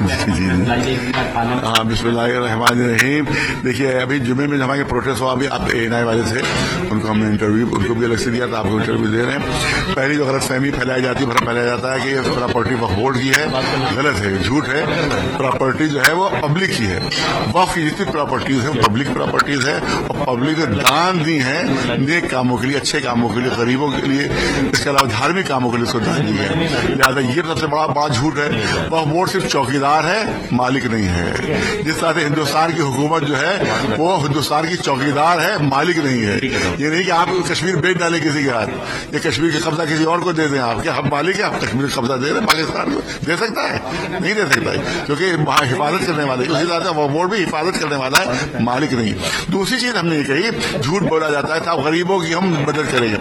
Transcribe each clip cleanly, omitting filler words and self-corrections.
हाँ, बिस्मिल्लाहिर्रहमानिर्रहीम। देखिए, अभी जुमे में हमारे प्रोटेस्ट हुआ, अभी आप एएनआई वाले थे, उनको हमने इंटरव्यू, उनको भी अलग से दिया था, आपको इंटरव्यू दे रहे हैं। पहली जो गलतफहमी फैलाई जाती है, फैलाया जाता है कि ये प्रॉपर्टी वक्फ बोर्ड की है। गलत है, झूठ है। प्रॉपर्टी जो है वो पब्लिक की है। वक्फ की जितनी प्रॉपर्टीज है वो पब्लिक प्रॉपर्टीज है, और पब्लिक ने दान दी है नेक कामों के लिए, अच्छे कामों के लिए, गरीबों के लिए, इसके अलावा धार्मिक कामों के लिए उसको दान दी है। लिहाजा ये सबसे बड़ा झूठ है। वक्फ बोर्ड सिर्फ चौकीदार है, मालिक नहीं है। जिस तरह से हिंदुस्तान की हुकूमत जो है वो हिंदुस्तान की चौकीदार है, मालिक नहीं है। ये नहीं कि आप कश्मीर बेच डालें किसी के हाथ, ये कश्मीर का कब्जा किसी और को दे दें। आप क्या हम मालिक है? आप कश्मीर का कब्जा दे रहे हैं पाकिस्तान को? दे सकता है? नहीं दे सकता है, क्योंकि हिफाजत करने वाले, उसी तरह से वक्फ बोर्ड भी हिफाजत करने वाला है, मालिक नहीं। दूसरी चीज हमने ये कही, झूठ बोला जाता है था गरीबों की हम मदद करेंगे।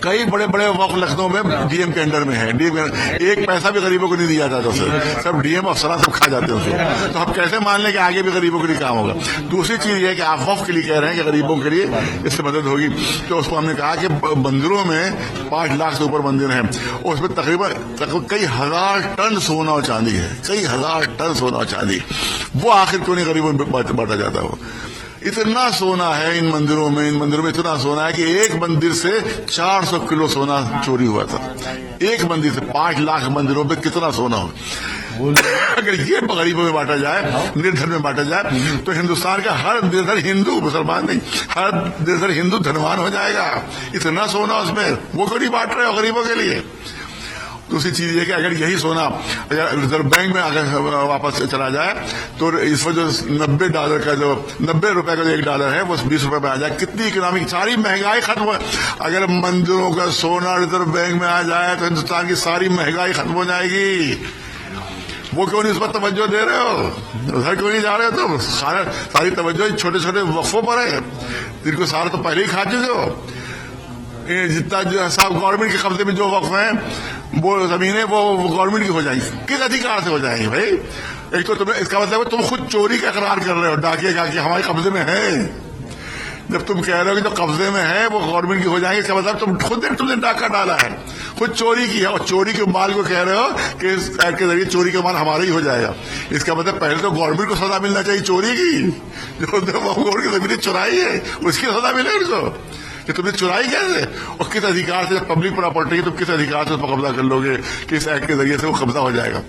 कई बड़े बड़े वक्फ लखनऊ में डीएम के अंडर में है, डीएम एक पैसा भी गरीबों को नहीं दिया जाता उससे, सब डीएम अफसरान सब खा जाते हैं उसको। तो हम कैसे मान लें कि आगे भी गरीबों के लिए काम होगा? दूसरी चीज ये है कि आप वक्फ के लिए कह रहे हैं कि गरीबों के लिए इससे मदद होगी, तो उसको हमने कहा कि मंदिरों में 5 लाख से ऊपर मंदिर हैं, उसमें तकरीबन कई हजार टन सोना और चांदी है, कई हजार टन सोना और चांदी। वो आखिर क्यों नहीं गरीबों में बांटा जाता? हो इतना सोना है इन मंदिरों में इतना सोना है कि एक मंदिर से 400 किलो सोना चोरी हुआ था। एक मंदिर से 5 लाख मंदिरों में कितना सोना हो? अगर ये गरीबों में बांटा जाए, निर्धन में बांटा जाए, तो हिंदुस्तान का हर निर्धन हिंदू, मुसलमान नहीं, हर निर्धन हिंदू धनवान हो जाएगा। इतना सोना उसमें, वो क्यों नहीं बांट रहे हो गरीबों के लिए? दूसरी चीज ये कि अगर यही सोना अगर रिजर्व बैंक में अगर वापस चला जाए, तो इस वजह $90 का जो $90 का जो $1 है वो $20 में आ जाए। कितनी इकोनॉमिक, सारी महंगाई खत्म हो। अगर मंदिरों का सोना रिजर्व बैंक में आ जाए तो हिंदुस्तान की सारी महंगाई खत्म हो जाएगी। वो क्यों नहीं उस पर तवज्जो दे रहे हो? उधर क्यों नहीं जा रहे हो? तो सारी तवज्जो छोटे छोटे वक्फों पर है, जिनको सारा तो पहले ही खा चुके हो। जितना जो साहब गवर्नमेंट के कब्जे में जो वक्फ है, वो जमीनें वो गवर्नमेंट की हो जाएंगी। किस अधिकार से हो जाएंगी भाई? एक तो तुम्हें, इसका मतलब है तुम खुद चोरी का इकरार कर रहे हो, डाकिए डाकिए हमारे कब्जे में है। जब तुम कह रहे हो कि जो कब्जे में है वो गवर्नमेंट की हो जाएंगे, इसका मतलब तुम खुद तुमने डाका डाला है, खुद चोरी की है, और चोरी के माल को कह रहे हो कि इस एक्ट के जरिए चोरी का माल हमारा ही हो जाएगा। इसका मतलब पहले तो गवर्नमेंट को सजा मिलना चाहिए चोरी की, जो गवर्नमेंट की जमीनें चुराई है उसकी सजा मिले उनको, कि तुमने चुराई कैसे और किस अधिकार से? पब्लिक प्रॉपर्टी है, तुम किस अधिकार से उस पर कब्जा कर लोगे कि इस एक्ट के जरिए से वो कब्जा हो जाएगा?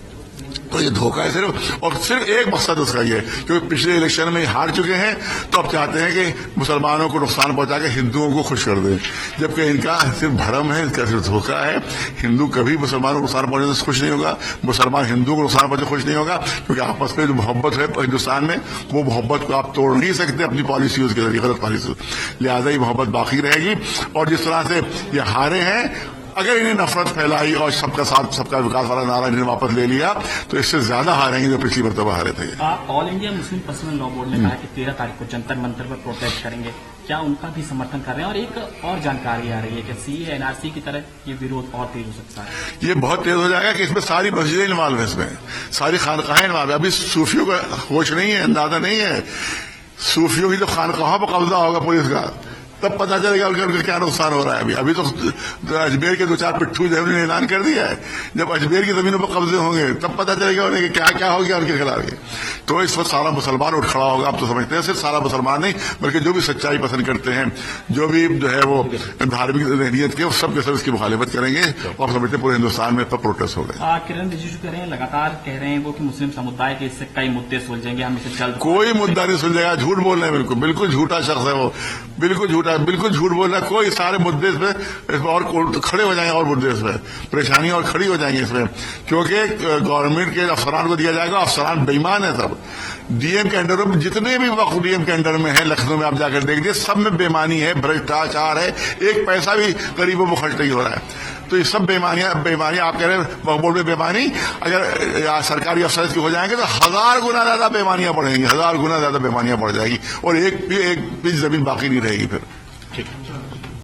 तो ये धोखा है सिर्फ, और सिर्फ एक मकसद उसका ये, क्योंकि पिछले इलेक्शन में हार चुके हैं, तो अब चाहते हैं कि मुसलमानों को नुकसान पहुंचा के हिंदुओं को खुश कर दें, जबकि इनका सिर्फ भ्रम है, इनका सिर्फ धोखा है। हिंदू कभी मुसलमानों को नुकसान पहुंचाने से खुश नहीं होगा, मुसलमान हिंदुओं को नुकसान पहुंचे खुश नहीं होगा, क्योंकि आपस में जो मोहब्बत है हिंदुस्तान में, वो मोहब्बत को आप तोड़ नहीं सकते अपनी पॉलिसीज के जरिए, गलत पॉलिसी। लिहाजा ये मोहब्बत बाकी रहेगी। और जिस तरह से ये हारे हैं, अगर इन्हें नफरत फैलाई और सबका साथ सबका विकास वाला नारा इन्हें वापस ले लिया, तो इससे ज्यादा हारेंगे जो पिछली मरतबा हारे थे। All India Muslim personal law board ने कहा कि 13 तारीख को जंतर मंतर पर प्रोटेस्ट करेंगे, क्या उनका भी समर्थन कर रहे हैं? और एक और जानकारी आ रही है कि सीए एनआरसी की तरह ये विरोध और तेज हो सकता है। ये बहुत तेज हो जाएगा कि इसमें सारी मस्जिदें इन्वॉल्व है, इसमें सारी खानकाहें इन्वॉल्व है। अभी सूफियों का होश नहीं है, अंदाजा नहीं है। सूफियों की जब खानकाहों पर कब्जा होगा पुलिस का, तब पता चलेगा उनका क्या नुकसान हो रहा है। अभी तो अजमेर के 2-4 पिट्ठू जो है उन्होंने ऐलान कर दिया है, जब अजमेर की जमीनों पर कब्जे होंगे तब पता चलेगा उन्हें कि क्या क्या हो गया उनके खिलाफ। तो इस वक्त सारा मुसलमान उठ खड़ा होगा। आप तो समझते हैं सिर्फ सारा मुसलमान नहीं, बल्कि जो भी सच्चाई पसंद करते हैं, जो भी जो है वो धार्मिक नीयत के, सब के सब इसकी मुखालिफत करेंगे, और समझते पूरे हिंदुस्तान में तब प्रोटेस्ट होगा। किरण रिजिजू कह रहे हैं, लगातार कह रहे हैं वो कि मुस्लिम समुदाय के इससे कई मुद्दे सुलझेंगे, हम इसे जल्द। कोई मुद्दा नहीं सुलझेगा, झूठ बोल रहे हैं, बिल्कुल झूठा शख्स है वो, बिल्कुल झूठा, बिल्कुल झूठ बोल रहा है। कोई सारे मुद्दे इसमें और खड़े हो जाएंगे, और मुद्दे इसमें परेशानियां और खड़ी हो जाएंगी इसमें, क्योंकि गवर्नमेंट के अफसरान को दिया जाएगा। अफसरान बेईमान है सब। डीएम के अंडर में जितने भी वक्त डीएम के अंडर में है, लखनऊ में आप जाकर देख लीजिए, सब में बेईमानी है, भ्रष्टाचार है, एक पैसा भी गरीबों को खर्च नहीं हो रहा है। तो ये सब बेईमानी आप कह रहे हैं वक्फ बोर्ड में बेईमानी, अगर सरकारी अफसर की हो जाएंगे तो 1000 गुना ज्यादा बेईमानियां बढ़ेंगी, 1000 गुना ज्यादा बेईमानियां बढ़ जाएगी, और एक भी जमीन बाकी नहीं रहेगी फिर। ठीक है।